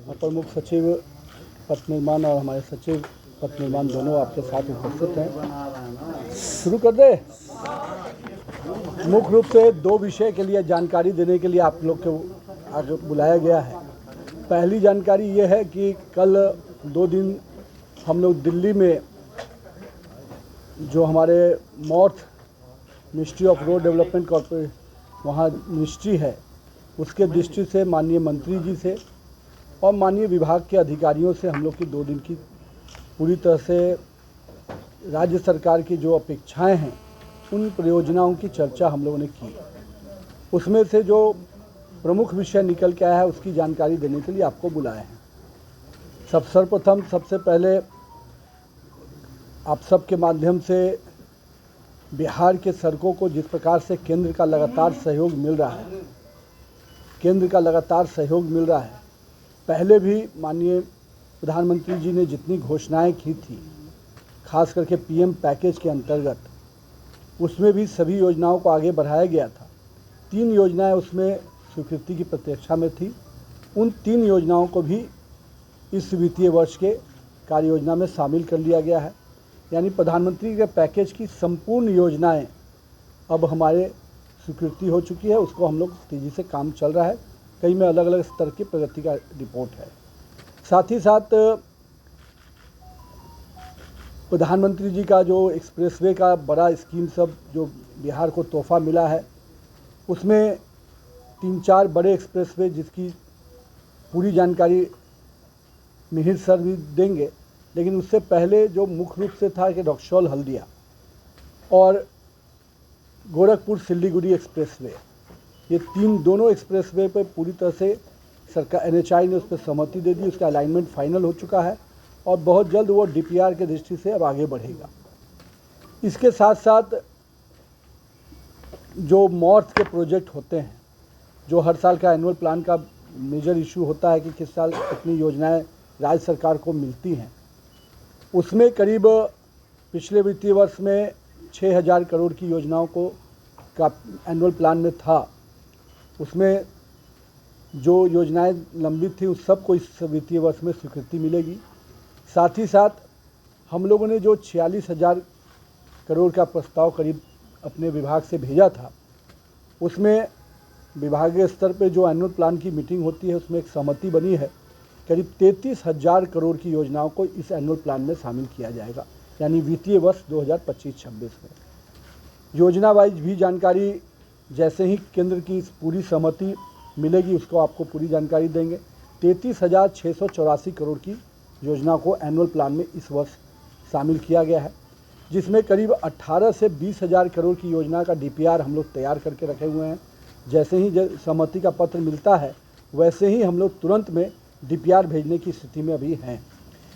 प्रमुख सचिव पथ निर्माण और हमारे सचिव पथ निर्माण दोनों आपके साथ उपस्थित हैं। शुरू कर दे। मुख्य रूप से दो विषय के लिए जानकारी देने के लिए आप लोग को आगे बुलाया गया है। पहली जानकारी ये है कि कल 2 दिन हम लोग दिल्ली में जो हमारे north ministry of road development corporation वहाँ मिनिस्ट्री है, उसके दृष्टि से माननीय मंत्री जी से और माननीय विभाग के अधिकारियों से हम लोग की 2 दिन की पूरी तरह से राज्य सरकार की जो अपेक्षाएं हैं उन परियोजनाओं की चर्चा हम लोगों ने की। उसमें से जो प्रमुख विषय निकल के आया है उसकी जानकारी देने के लिए आपको बुलाया है। सर्वप्रथम सबसे पहले आप सबके माध्यम से बिहार के सड़कों को जिस प्रकार से केंद्र का लगातार सहयोग मिल रहा है, पहले भी माननीय प्रधानमंत्री जी ने जितनी घोषणाएं की थी, खास करके पीएम पैकेज के अंतर्गत, उसमें भी सभी योजनाओं को आगे बढ़ाया गया था। 3 योजनाएं उसमें स्वीकृति की प्रतीक्षा में थी। उन 3 योजनाओं को भी इस वित्तीय वर्ष के कार्य योजना में शामिल कर लिया गया है। यानी प्रधानमंत्री के पैकेज की संपूर्ण योजनाएं अब हमारे स्वीकृति हो चुकी है। उसको हम लोग तेज़ी से काम चल रहा है। कई में अलग अलग स्तर की प्रगति का रिपोर्ट है। साथ ही साथ प्रधानमंत्री जी का जो एक्सप्रेसवे का बड़ा स्कीम सब जो बिहार को तोहफा मिला है, उसमें 3-4 बड़े एक्सप्रेसवे जिसकी पूरी जानकारी मिहिर सर भी देंगे, लेकिन उससे पहले जो मुख्य रूप से था कि रक्सौल हल्दिया और गोरखपुर सिल्लीगुड़ी एक्सप्रेसवे, ये दोनों एक्सप्रेसवे पे पूरी तरह से सरकार NHAI ने उस पर सहमति दे दी। उसका अलाइनमेंट फाइनल हो चुका है और बहुत जल्द वो DPR के दृष्टि से अब आगे बढ़ेगा। इसके साथ साथ जो नॉर्थ के प्रोजेक्ट होते हैं, जो हर साल का एनुअल प्लान का मेजर इशू होता है कि किस साल कितनी योजनाएं राज्य सरकार को मिलती हैं, उसमें करीब पिछले वित्तीय वर्ष में 6000 करोड़ की योजनाओं को का एनुअल प्लान में था। उसमें जो योजनाएं लंबित थी उस सबको इस वित्तीय वर्ष में स्वीकृति मिलेगी। साथ ही साथ हम लोगों ने जो 46,000 करोड़ का प्रस्ताव करीब अपने विभाग से भेजा था, उसमें विभागीय स्तर पे जो एनुअल प्लान की मीटिंग होती है उसमें एक सहमति बनी है। करीब 33,000 करोड़ की योजनाओं को इस एनुअल प्लान में शामिल किया जाएगा, यानी वित्तीय वर्ष 2025-26 में। योजना वाइज भी जानकारी जैसे ही केंद्र की पूरी सहमति मिलेगी उसको आपको पूरी जानकारी देंगे। 33,684 करोड़ की योजना को एनुअल प्लान में इस वर्ष शामिल किया गया है, जिसमें करीब 18 से 20,000 करोड़ की योजना का DPR हम लोग तैयार करके रखे हुए हैं। जैसे ही सहमति का पत्र मिलता है वैसे ही हम लोग तुरंत में DPR भेजने की स्थिति में अभी हैं।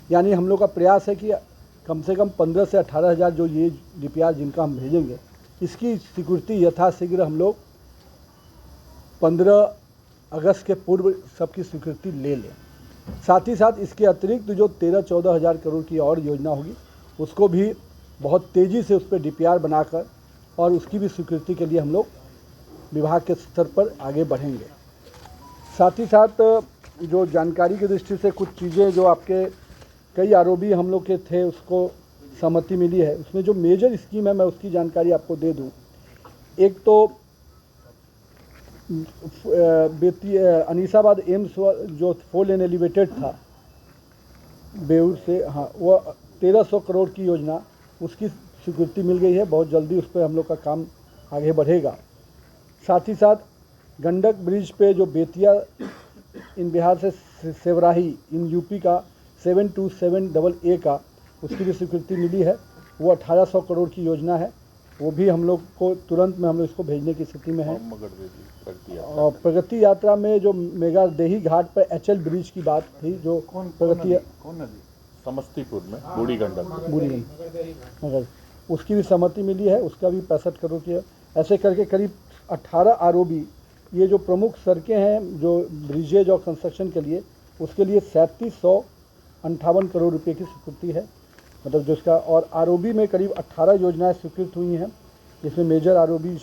यानी हम लोग का प्रयास है कि कम से कम 15 से 18,000 जो ये DPR जिनका हम भेजेंगे, इसकी स्वीकृति यथाशीघ्र हम लोग 15 अगस्त के पूर्व सबकी स्वीकृति ले लें। साथ ही साथ इसके अतिरिक्त जो 13-14 हज़ार करोड़ की और योजना होगी उसको भी बहुत तेज़ी से उस पर DPR बनाकर और उसकी भी स्वीकृति के लिए हम लोग विभाग के स्तर पर आगे बढ़ेंगे। साथ ही साथ जो जानकारी की दृष्टि से कुछ चीज़ें जो आपके कई आरोपी हम लोग के थे उसको सहमति मिली है। उसमें जो मेजर स्कीम है मैं उसकी जानकारी आपको दे दूं। एक तो अनीसाबाद एम्स जो 4 लेन एलिवेटेड था बेऊर से, हाँ, वो 1300 करोड़ की योजना, उसकी स्वीकृति मिल गई है। बहुत जल्दी उस पर हम लोग का काम आगे बढ़ेगा। साथ ही साथ गंडक ब्रिज पे जो बेतिया इन बिहार से सेवराही इन यूपी का 727AA का, उसकी भी स्वीकृति मिली है। वो 1800 करोड़ की योजना है। वो भी हम लोग को तुरंत में हम लोग इसको भेजने की स्थिति में है। और प्रगति यात्रा में जो मेगा देही घाट पर HL ब्रिज की बात थी, जो प्रगति समस्तीपुर में बूढ़ी गंडक मगर उसकी भी सहमति मिली है। उसका भी 65 करोड़ की है। ऐसे करके करीब 18 ROB ये जो प्रमुख सड़कें हैं जो ब्रिजेज और कंस्ट्रक्शन के लिए, उसके लिए 3758 करोड़ रुपए की स्वीकृति है। मतलब जो इसका, और ROB में करीब 18 योजनाएं स्वीकृत हुई हैं, जिसमें मेजर ROB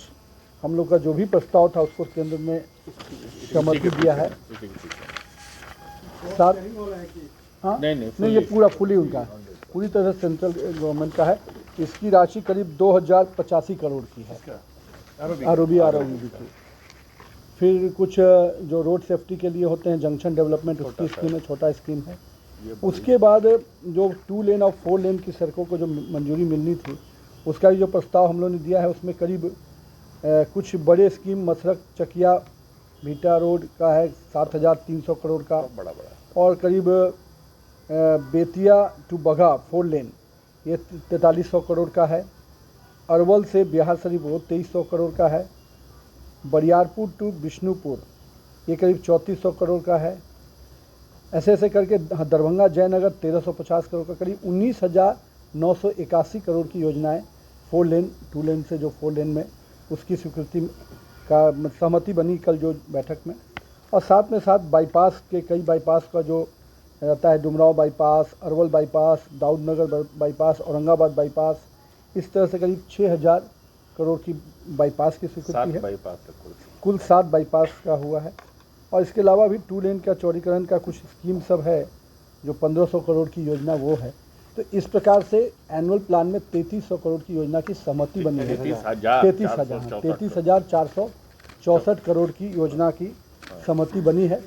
हम लोग का जो भी प्रस्ताव था उसको केंद्र में सहमति दिया है। सात हाँ नहीं, नहीं ये पूरा फुली उनका है, पूरी तरह से सेंट्रल गवर्नमेंट का है। इसकी राशि करीब 2085 करोड़ की है आरओबी की। फिर कुछ जो रोड सेफ्टी के लिए होते हैं, जंक्शन डेवलपमेंट, उसकी स्कीम है, छोटा स्कीम है। उसके बाद जो 2 लेन और 4 लेन की सड़कों को जो मंजूरी मिलनी थी, उसका भी जो प्रस्ताव हम लोगों ने दिया है, उसमें करीब कुछ बड़े स्कीम मसरक चकिया भीटा रोड का है 7300 करोड़ का, बड़ा और करीब बेतिया टू बघा 4 लेन ये 4300 करोड़ का है। अरवल से बिहार शरीफ वो 2300 करोड़ का है। बरियारपुर टू बिष्णुपुर ये करीब 3400 करोड़ का है। ऐसे ऐसे करके दरभंगा जयनगर 1350 करोड़ का, करीब 19,981 करोड़ की योजनाएं 4 लेन 2 लेन से जो 4 लेन में उसकी स्वीकृति का सहमति बनी कल जो बैठक में। और साथ में साथ बाईपास के कई बाईपास का जो रहता है, Dumraon bypass, Arwal bypass, Daudnagar bypass, Aurangabad bypass, इस तरह से करीब 6000 करोड़ की बाईपास की स्वीकृति है। बाईपास कुल 7 बाईपास का हुआ है। और इसके अलावा भी 2 लेन का चौड़ीकरण का कुछ स्कीम सब है जो 1500 करोड़ की योजना वो है। तो इस प्रकार से एनुअल प्लान में 3300 करोड़ की योजना की सहमति बनी है। 33,464 करोड़ की योजना की सहमति बनी है।